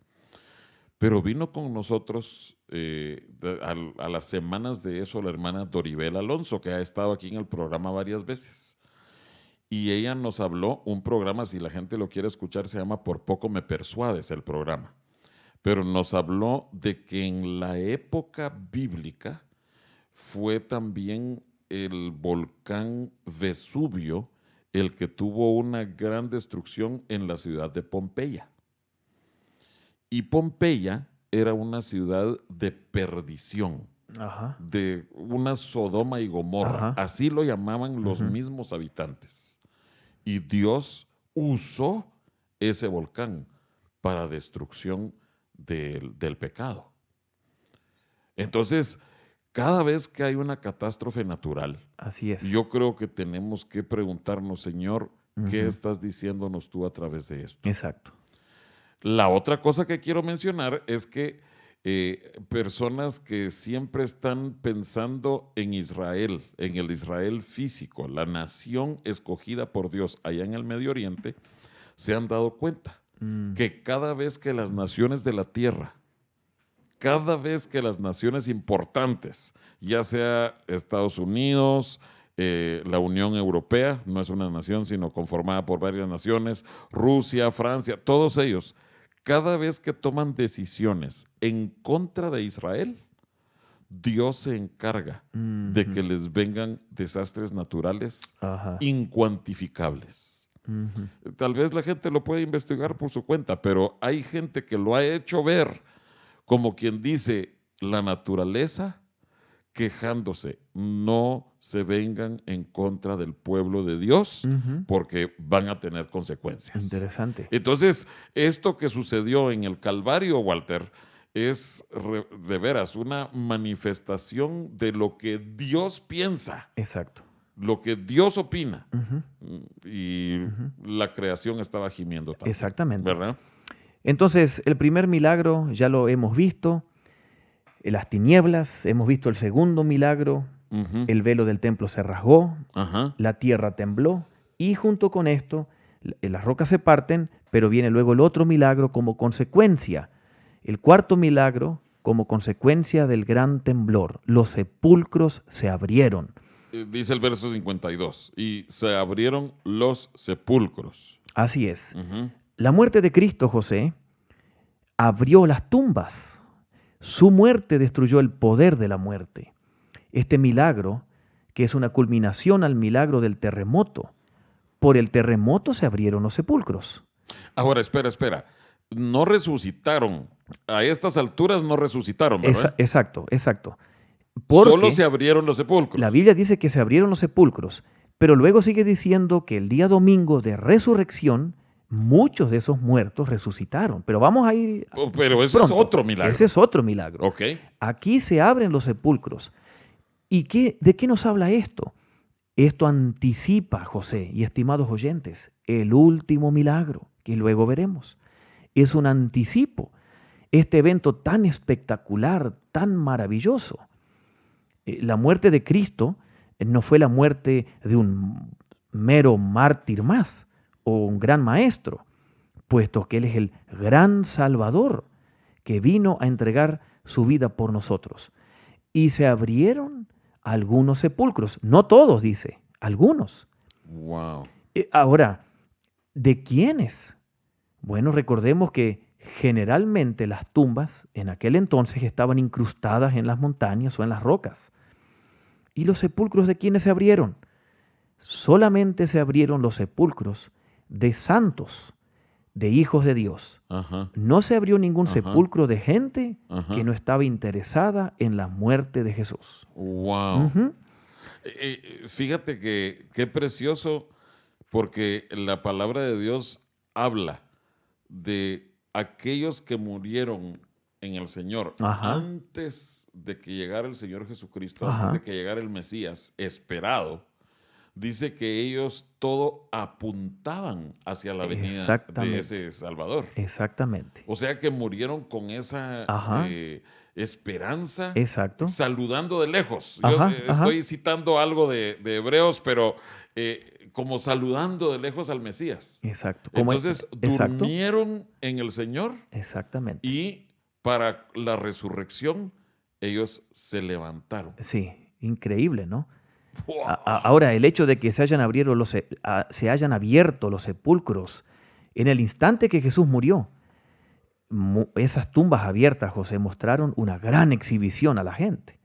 Pero vino con nosotros a las semanas de eso la hermana Doribel Alonso, que ha estado aquí en el programa varias veces. Y ella nos habló, un programa, si la gente lo quiere escuchar, se llama Por poco me persuades el programa. Pero nos habló de que en la época bíblica fue también el volcán Vesubio el que tuvo una gran destrucción en la ciudad de Pompeya. Y Pompeya era una ciudad de perdición,
Ajá.
de una Sodoma y Gomorra.
Ajá.
Así lo llamaban los
Ujú.
mismos habitantes. Y Dios usó ese volcán para destrucción del pecado. Entonces, cada vez que hay una catástrofe natural,
Así es.
yo creo que tenemos que preguntarnos, Señor, ¿qué
Ujú.
estás diciéndonos tú a través de esto?
Exacto.
La otra cosa que quiero mencionar es que personas que siempre están pensando en Israel, en el Israel físico, la nación escogida por Dios allá en el Medio Oriente, se han dado cuenta
Mm.
que cada vez que las naciones de la tierra, cada vez que las naciones importantes, ya sea Estados Unidos, la Unión Europea, no es una nación, sino conformada por varias naciones, Rusia, Francia, todos ellos, cada vez que toman decisiones en contra de Israel, Dios se encarga de
Ujú.
que les vengan desastres naturales
Ajá.
incuantificables.
Ujú.
Tal vez la gente lo puede investigar por su cuenta, pero hay gente que lo ha hecho ver como quien dice, la naturaleza quejándose, no se vengan en contra del pueblo de Dios
Ujú.
porque van a tener consecuencias.
Interesante.
Entonces, esto que sucedió en el Calvario, Walter, es de veras una manifestación de lo que Dios piensa,
Exacto.
lo que Dios opina.
Ujú,
Y
ujú.
la creación estaba gimiendo también,
Exactamente.
¿verdad?
Entonces, el primer milagro ya lo hemos visto, en las tinieblas, hemos visto el segundo milagro,
Ujú.
el velo del templo se rasgó,
Ajá.
la tierra tembló y junto con esto las rocas se parten, pero viene luego el otro milagro como consecuencia. El cuarto milagro como consecuencia del gran temblor. Los sepulcros se abrieron.
Dice el verso 52, y se abrieron los sepulcros.
Así es.
Ujú.
La muerte de Cristo, José, abrió las tumbas. Su muerte destruyó el poder de la muerte. Este milagro, que es una culminación al milagro del terremoto, por el terremoto se abrieron los sepulcros.
Ahora, espera. No resucitaron. A estas alturas no resucitaron, ¿verdad?
Exacto.
Solo
Porque
se abrieron los sepulcros.
la Biblia dice que se abrieron los sepulcros, pero luego sigue diciendo que el día domingo de resurrección, muchos de esos muertos resucitaron. Pero vamos a ir
Pero eso
pronto.
es otro milagro.
Ese es otro milagro.
Ok.
Aquí se abren los sepulcros. ¿Y de qué nos habla esto? Esto anticipa, José y estimados oyentes, el último milagro que luego veremos. Es un anticipo. Este evento tan espectacular, tan maravilloso. La muerte de Cristo no fue la muerte de un mero mártir más o un gran maestro, puesto que Él es el gran Salvador que vino a entregar su vida por nosotros. Y se abrieron algunos sepulcros, no todos, dice, algunos.
Wow.
Ahora, ¿de quiénes? Bueno, recordemos que generalmente las tumbas en aquel entonces estaban incrustadas en las montañas o en las rocas. ¿Y los sepulcros de quiénes se abrieron? Solamente se abrieron los sepulcros de santos, de hijos de Dios.
Ajá.
No se abrió ningún
Ajá.
sepulcro de gente
Ajá.
que no estaba interesada en la muerte de Jesús.
Wow.
Ujú.
Fíjate que qué precioso, porque la palabra de Dios habla de aquellos que murieron en el Señor
Ajá.
antes de que llegara el Señor Jesucristo,
Ajá.
antes de que llegara el Mesías esperado. Dice que ellos todo apuntaban hacia la venida de
Exactamente.
ese Salvador.
Exactamente.
O sea que murieron con esa
Ajá.
esperanza,
Exacto.
saludando de lejos.
Ajá,
Yo estoy citando algo de Hebreos, pero como saludando de lejos al Mesías.
Exacto.
Entonces
Exacto.
durmieron en el Señor
Exactamente.
y para la resurrección ellos se levantaron.
Sí, increíble, ¿no?
¡Wow!
Ahora, el hecho de que se hayan abierto los sepulcros en el instante que Jesús murió, esas tumbas abiertas, José, mostraron una gran exhibición a la gente.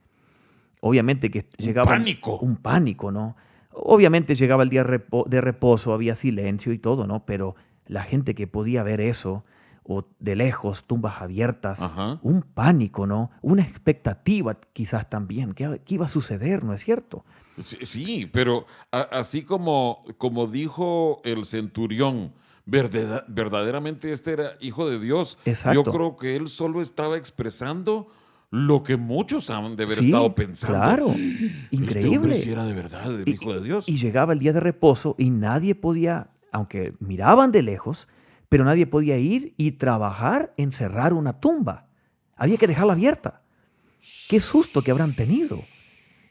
Obviamente que llegaba
pánico.
un pánico, ¿no? Obviamente llegaba el día de reposo, había silencio y todo, ¿no? Pero la gente que podía ver eso, o de lejos, tumbas abiertas,
Ajá.
un pánico, ¿no? Una expectativa quizás también, ¿qué iba a suceder, no es cierto?
Sí, pero así como dijo el centurión, verdaderamente este era hijo de Dios.
Exacto.
Yo creo que él solo estaba expresando lo que muchos han de haber
Sí,
estado pensando.
claro,
Este
increíble.
hombre sí era de verdad el hijo de Dios.
Y llegaba el día de reposo y nadie podía, aunque miraban de lejos, pero nadie podía ir y trabajar en cerrar una tumba. Había que dejarla abierta. Qué susto que habrán tenido.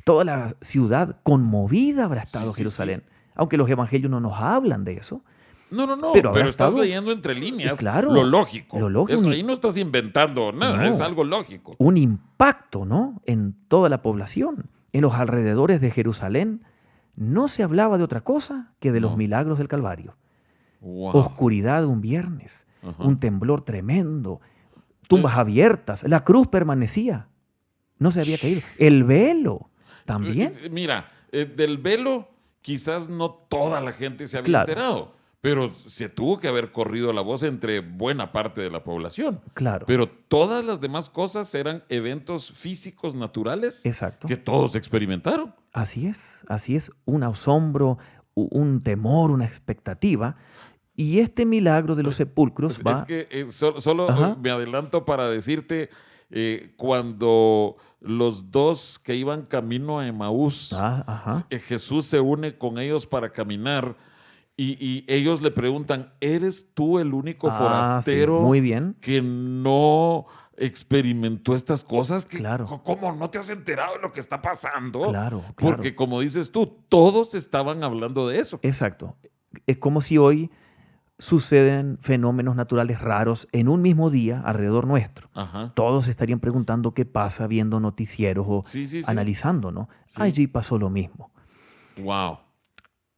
Toda la ciudad conmovida habrá estado
Sí.
Jerusalén. Aunque los evangelios no nos hablan de eso.
No,
Pero
pero
habrá
estás
estado-
leyendo entre líneas
Claro,
lo lógico.
lo lógico.
Eso, ahí no estás inventando nada,
No.
es algo lógico.
Un impacto, ¿no? En toda la población. En los alrededores de Jerusalén no se hablaba de otra cosa que de los
No.
milagros del Calvario.
Wow.
Oscuridad un viernes,
Ajá.
un temblor tremendo, tumbas abiertas, la cruz permanecía, no se había caído. El velo también.
Mira, del velo quizás no toda la gente se había
Claro.
enterado, pero se tuvo que haber corrido la voz entre buena parte de la población.
Claro,
Pero todas las demás cosas eran eventos físicos naturales
exacto.
que todos experimentaron.
Así es, un asombro, un temor, una expectativa. Y este milagro de los sepulcros
Es
va...
que solo
Ajá.
me adelanto para decirte, cuando los dos que iban camino a Emaús,
Ajá.
Jesús se une con ellos para caminar y ellos le preguntan, ¿eres tú el único
Sí,
forastero
muy bien.
que no experimentó estas cosas?
Claro.
¿Cómo no te has enterado de lo que está pasando?
Claro.
Porque como dices tú, todos estaban hablando de eso.
Exacto. Es como si hoy suceden fenómenos naturales raros en un mismo día alrededor nuestro.
Ajá.
Todos estarían preguntando qué pasa, viendo noticieros o
Sí.
analizando, ¿no?
Sí.
Allí pasó lo mismo.
Wow.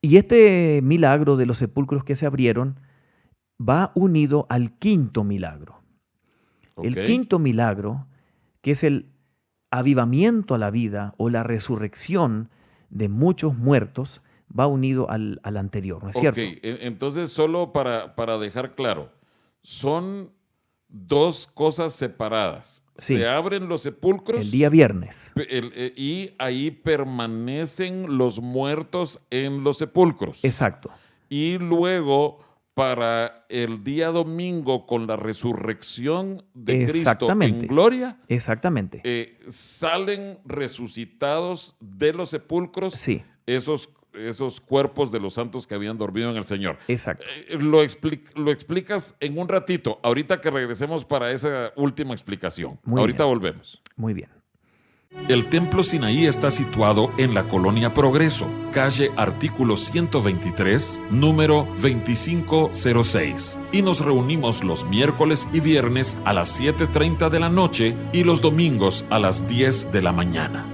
Y este milagro de los sepulcros que se abrieron va unido al quinto milagro. El
Ok.
quinto milagro, que es el avivamiento a la vida o la resurrección de muchos muertos, va unido al anterior, ¿no es cierto?
Ok, entonces solo para dejar claro, son dos cosas separadas.
Sí.
Se abren los sepulcros
El día viernes.
y ahí permanecen los muertos en los sepulcros.
Exacto.
Y luego, para el día domingo, con la resurrección de Cristo
Exactamente.
en gloria,
Exactamente.
salen resucitados de los sepulcros
Sí,
esos cuerpos de los santos que habían dormido en el Señor.
exacto.
Lo explicas en un ratito, ahorita que regresemos para esa última explicación.
Muy
Ahorita
bien.
volvemos.
Muy bien.
El Templo Sinaí está situado en la Colonia Progreso, calle Artículo 123, número 2506. Y nos reunimos los miércoles y viernes a las 7:30 de la noche y los domingos a las 10 de la mañana.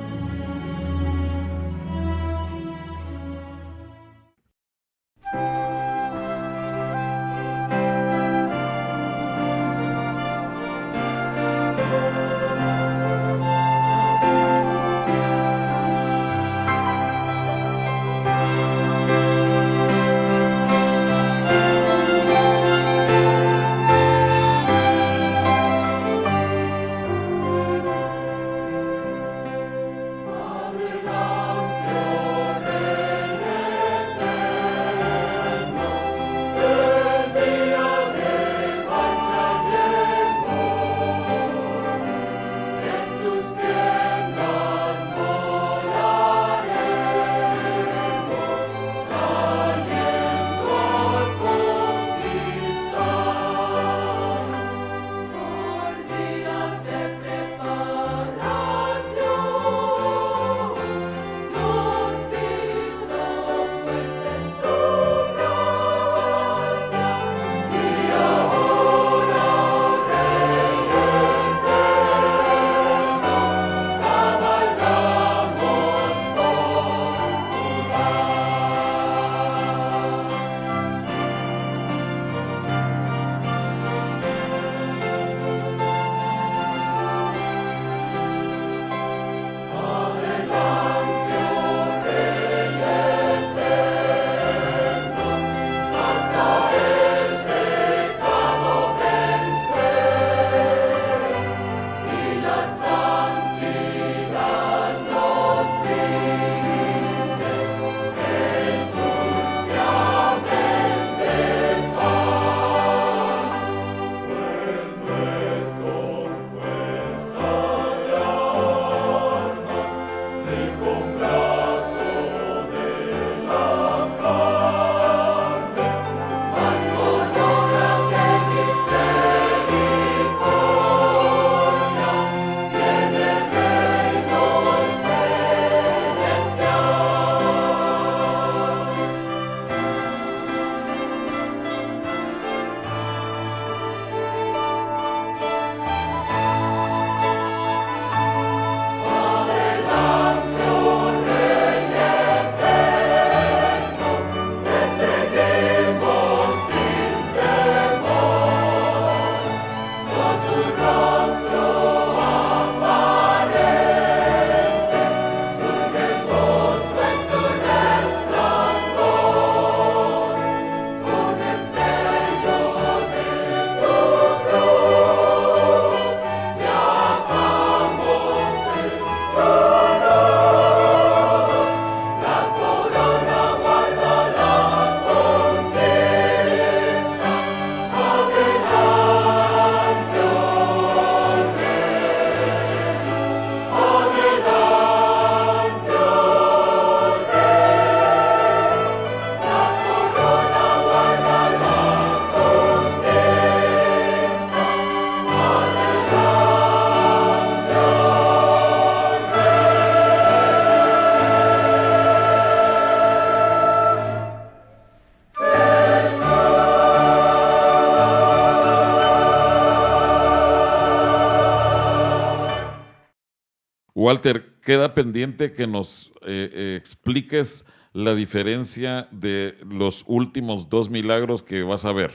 Walter, queda pendiente que nos expliques la diferencia de los últimos 2 milagros que vas a ver.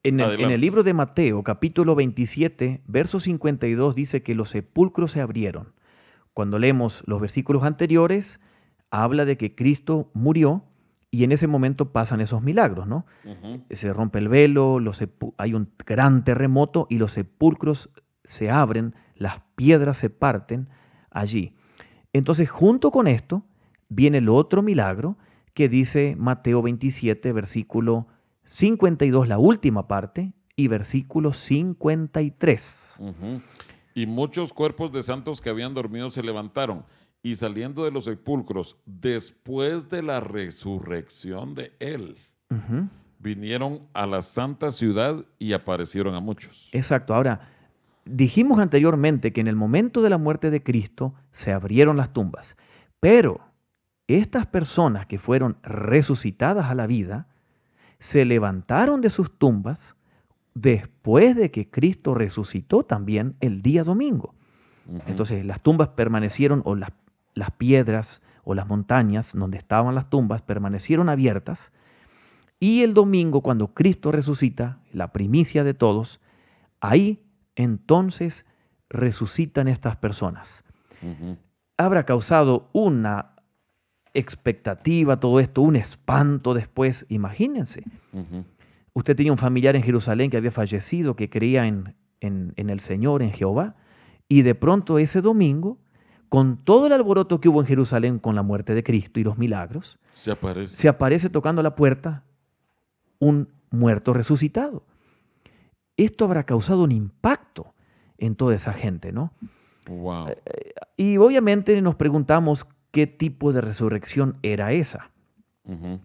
En
Adelante.
el libro de Mateo, capítulo 27, verso 52, dice que los sepulcros se abrieron. Cuando leemos los versículos anteriores, habla de que Cristo murió y en ese momento pasan esos milagros, ¿no?
Ujú.
Se rompe el velo, hay un gran terremoto y los sepulcros se abren, las piedras se parten allí. Entonces, junto con esto, viene el otro milagro que dice Mateo 27, versículo 52, la última parte, y versículo 53.
Ujú. Y muchos cuerpos de santos que habían dormido se levantaron y saliendo de los sepulcros después de la resurrección de él,
Ujú.
vinieron a la santa ciudad y aparecieron a muchos.
Exacto. Ahora, dijimos anteriormente que en el momento de la muerte de Cristo se abrieron las tumbas, pero estas personas que fueron resucitadas a la vida se levantaron de sus tumbas después de que Cristo resucitó también el día domingo.
Ujú.
Entonces las tumbas permanecieron, o las piedras o las montañas donde estaban las tumbas permanecieron abiertas, y el domingo cuando Cristo resucita, la primicia de todos, ahí entonces resucitan estas personas.
Ujú.
Habrá causado una expectativa todo esto, un espanto después, imagínense.
Ujú.
Usted tenía un familiar en Jerusalén que había fallecido, que creía en el Señor, en Jehová, y de pronto ese domingo, con todo el alboroto que hubo en Jerusalén con la muerte de Cristo y los milagros,
Se aparece.
se aparece tocando la puerta un muerto resucitado. Esto habrá causado un impacto en toda esa gente, ¿no?
Wow.
Y obviamente nos preguntamos qué tipo de resurrección era esa.
Ujú.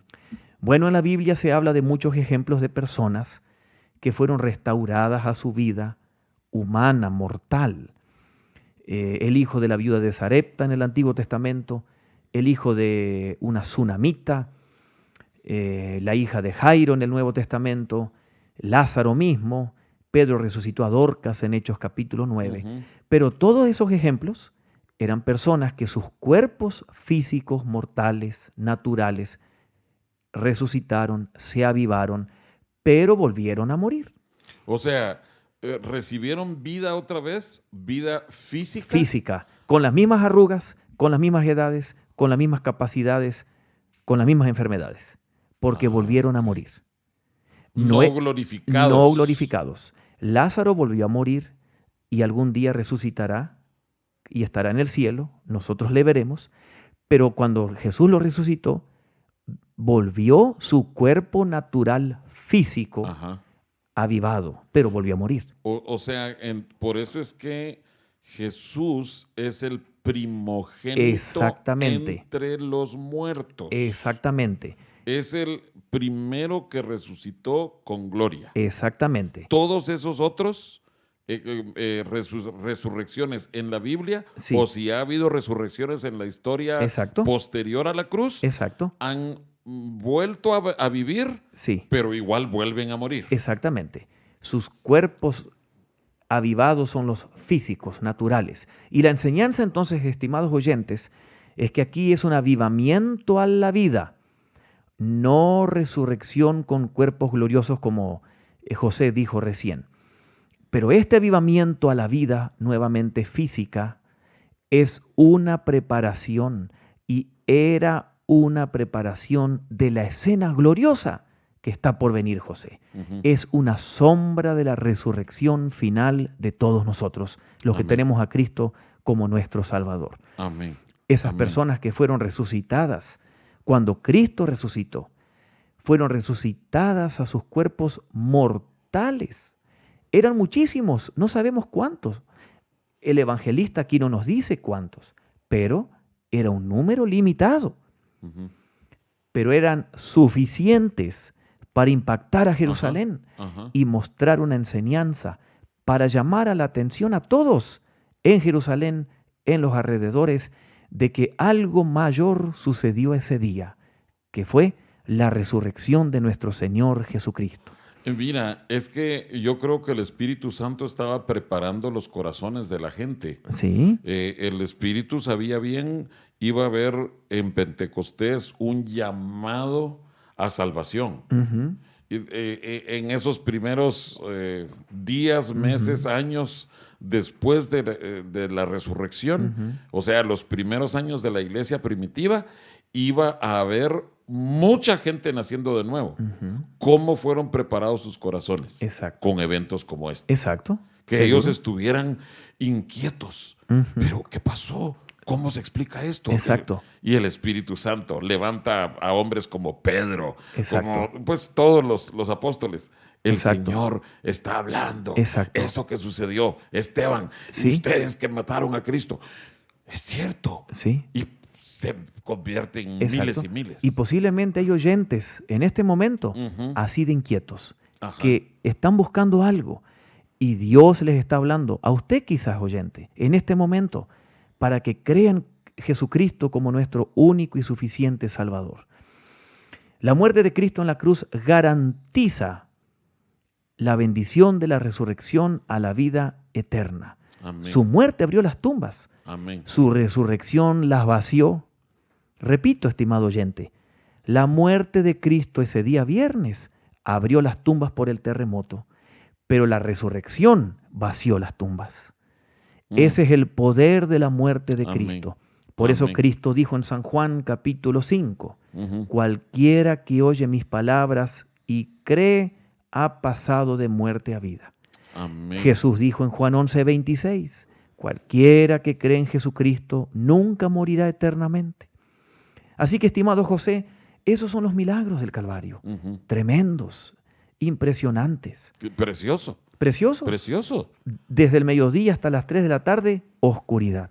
Bueno, en la Biblia se habla de muchos ejemplos de personas que fueron restauradas a su vida humana, mortal. El hijo de la viuda de Sarepta en el Antiguo Testamento, el hijo de una tsunamita, la hija de Jairo en el Nuevo Testamento, Lázaro mismo, Pedro resucitó a Dorcas en Hechos capítulo 9.
Ujú.
Pero todos esos ejemplos eran personas que sus cuerpos físicos, mortales, naturales, resucitaron, se avivaron, pero volvieron a morir.
O sea, recibieron vida otra vez, vida física.
Física, con las mismas arrugas, con las mismas edades, con las mismas capacidades, con las mismas enfermedades, porque
Ah,
volvieron a
ok.
morir.
No
e-
glorificados.
No glorificados. Lázaro volvió a morir y algún día resucitará y estará en el cielo, nosotros le veremos, pero cuando Jesús lo resucitó, volvió su cuerpo natural físico
Ajá.
avivado, pero volvió a morir.
O sea, por eso es que Jesús es el primogénito
Exactamente.
entre los muertos.
Exactamente,
Es el primero que resucitó con gloria.
exactamente.
Todos esos otros resurrecciones en la Biblia,
Sí.
o si ha habido resurrecciones en la historia
Exacto.
posterior a la cruz,
Exacto,
han vuelto a vivir,
sí,
pero igual vuelven a morir.
exactamente. Sus cuerpos avivados son los físicos, naturales. Y la enseñanza entonces, estimados oyentes, es que aquí es un avivamiento a la vida, no resurrección con cuerpos gloriosos como José dijo recién. Pero este avivamiento a la vida, nuevamente física, es una preparación y era una preparación de la escena gloriosa que está por venir, José.
Ujú.
Es una sombra de la resurrección final de todos nosotros, los que
Amén.
tenemos a Cristo como nuestro Salvador.
Amén.
Esas
Amén.
personas que fueron resucitadas cuando Cristo resucitó, fueron resucitadas a sus cuerpos mortales. Eran muchísimos, no sabemos cuántos. El evangelista aquí no nos dice cuántos, pero era un número limitado,
Ujú.
pero eran suficientes para impactar a Jerusalén
Ajá.
y mostrar una enseñanza para llamar a la atención a todos en Jerusalén, en los alrededores, de que algo mayor sucedió ese día, que fue la resurrección de nuestro Señor Jesucristo.
Mira, es que yo creo que el Espíritu Santo estaba preparando los corazones de la gente.
Sí.
El Espíritu sabía bien, iba a haber en Pentecostés un llamado a salvación.
Ujú,
En esos primeros días, meses,
ujú,
años después de la resurrección,
ujú,
o sea, los primeros años de la iglesia primitiva, iba a haber mucha gente naciendo de nuevo.
ujú.
¿Cómo fueron preparados sus corazones?
Exacto.
Con eventos como este.
Exacto.
Que ellos
Seguro.
estuvieran inquietos.
Ujú.
¿Pero qué pasó? ¿Cómo se explica esto?
Exacto.
Y el Espíritu Santo levanta a hombres como Pedro,
Exacto.
como pues todos los apóstoles. El
Exacto.
Señor está hablando.
Exacto.
Esto que sucedió, Esteban, y
Sí.
ustedes que mataron a Cristo. Es cierto.
Sí.
Y se convierten en
Exacto.
miles y miles.
Y posiblemente hay oyentes en este momento
Ujú.
así de inquietos,
Ajá.
que están buscando algo y Dios les está hablando a usted quizás oyente en este momento para que crean Jesucristo como nuestro único y suficiente Salvador. La muerte de Cristo en la cruz garantiza la bendición de la resurrección a la vida eterna.
Amén.
Su muerte abrió las tumbas,
Amén.
su resurrección las vació. Repito, estimado oyente, la muerte de Cristo ese día viernes abrió las tumbas por el terremoto, pero la resurrección vació las tumbas. Ese es el poder de la muerte de
Amén.
Cristo. Por eso
Amén.
Cristo dijo en San Juan capítulo 5,
Ujú.
cualquiera que oye mis palabras y cree ha pasado de muerte a vida.
Amén.
Jesús dijo en Juan 11:26, cualquiera que cree en Jesucristo nunca morirá eternamente. Así que, estimado José, esos son los milagros del Calvario.
Ujú.
Tremendos, impresionantes,
Precioso,
preciosos.
precioso.
Desde el mediodía hasta las 3 de la tarde, oscuridad.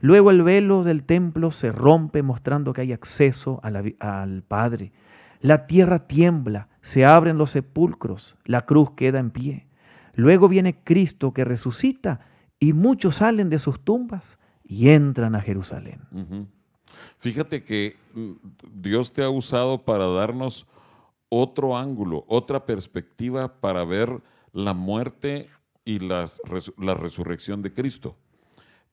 Luego el velo del templo se rompe mostrando que hay acceso al Padre. La tierra tiembla, se abren los sepulcros, la cruz queda en pie. Luego viene Cristo que resucita y muchos salen de sus tumbas y entran a Jerusalén.
Ujú. Fíjate que Dios te ha usado para darnos otro ángulo, otra perspectiva para ver la muerte y la resurrección de Cristo.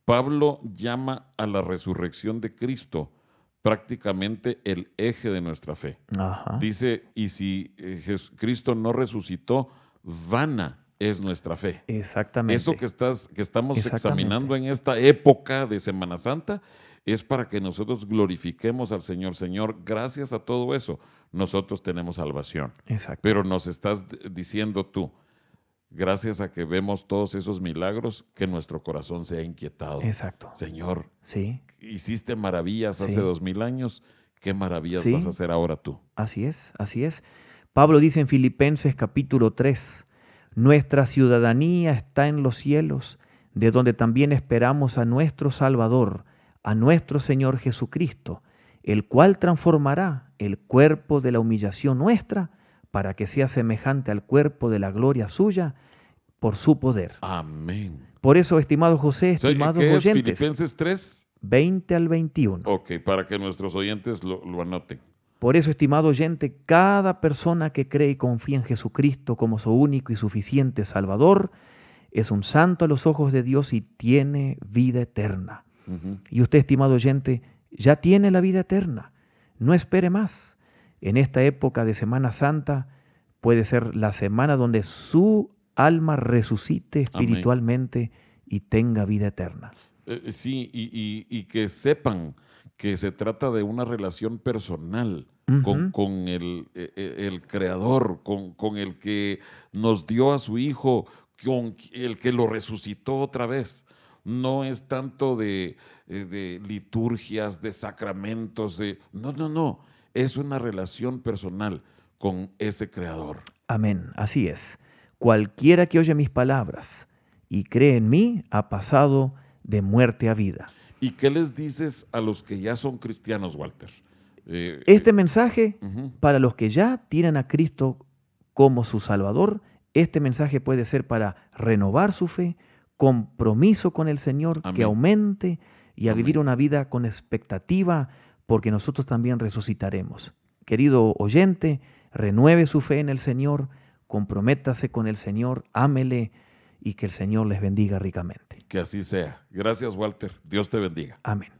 Pablo llama a la resurrección de Cristo prácticamente el eje de nuestra fe.
Ajá.
Dice, y si Cristo no resucitó, vana es nuestra fe.
Exactamente.
Eso que estamos
Exactamente.
examinando en esta época de Semana Santa es para que nosotros glorifiquemos al Señor. Señor, gracias a todo eso, nosotros tenemos salvación.
Exacto.
Pero nos estás diciendo tú, gracias a que vemos todos esos milagros, que nuestro corazón se ha inquietado.
Exacto.
Señor,
Sí,
hiciste maravillas
Sí.
hace 2000 años, ¿qué maravillas
Sí.
vas a hacer ahora tú?
así es, así es. Pablo dice en Filipenses capítulo 3, nuestra ciudadanía está en los cielos, de donde también esperamos a nuestro Salvador, a nuestro Señor Jesucristo, el cual transformará el cuerpo de la humillación nuestra para que sea semejante al cuerpo de la gloria suya por su poder.
Amén.
Por eso, estimado José,
O sea,
estimados
¿qué es
oyentes,
Filipenses 3?
20 al 21.
Ok, para que nuestros oyentes lo anoten.
Por eso, estimado oyente, cada persona que cree y confía en Jesucristo como su único y suficiente Salvador es un santo a los ojos de Dios y tiene vida eterna.
Ujú.
Y usted, estimado oyente, ya tiene la vida eterna. No espere más. En esta época de Semana Santa puede ser la semana donde su alma resucite espiritualmente y tenga vida eterna.
Sí, y que sepan que se trata de una relación personal
Ujú.
con el Creador, con el que nos dio a su Hijo, con el que lo resucitó otra vez. No es tanto de liturgias, de sacramentos, no. Es una relación personal con ese Creador.
Amén, así es. Cualquiera que oye mis palabras y cree en mí ha pasado de muerte a vida.
¿Y qué les dices a los que ya son cristianos, Walter?
Este mensaje,
Ujú.
para los que ya tienen a Cristo como su Salvador, este mensaje puede ser para renovar su fe, compromiso con el Señor,
Amén.
que aumente y a
Amén.
vivir una vida con expectativa, porque nosotros también resucitaremos. Querido oyente, renueve su fe en el Señor, comprométase con el Señor, ámele y que el Señor les bendiga ricamente.
Que así sea. Gracias, Walter. Dios te bendiga.
Amén.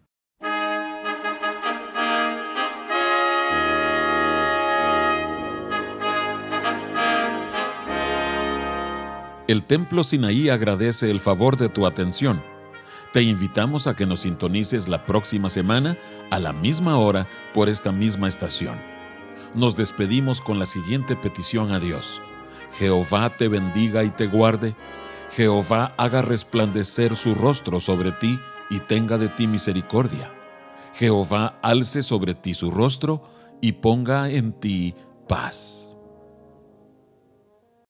El Templo Sinaí agradece el favor de tu atención. Te invitamos a que nos sintonices la próxima semana a la misma hora por esta misma estación. Nos despedimos con la siguiente petición a Dios. Jehová te bendiga y te guarde. Jehová haga resplandecer su rostro sobre ti y tenga de ti misericordia. Jehová alce sobre ti su rostro y ponga en ti paz.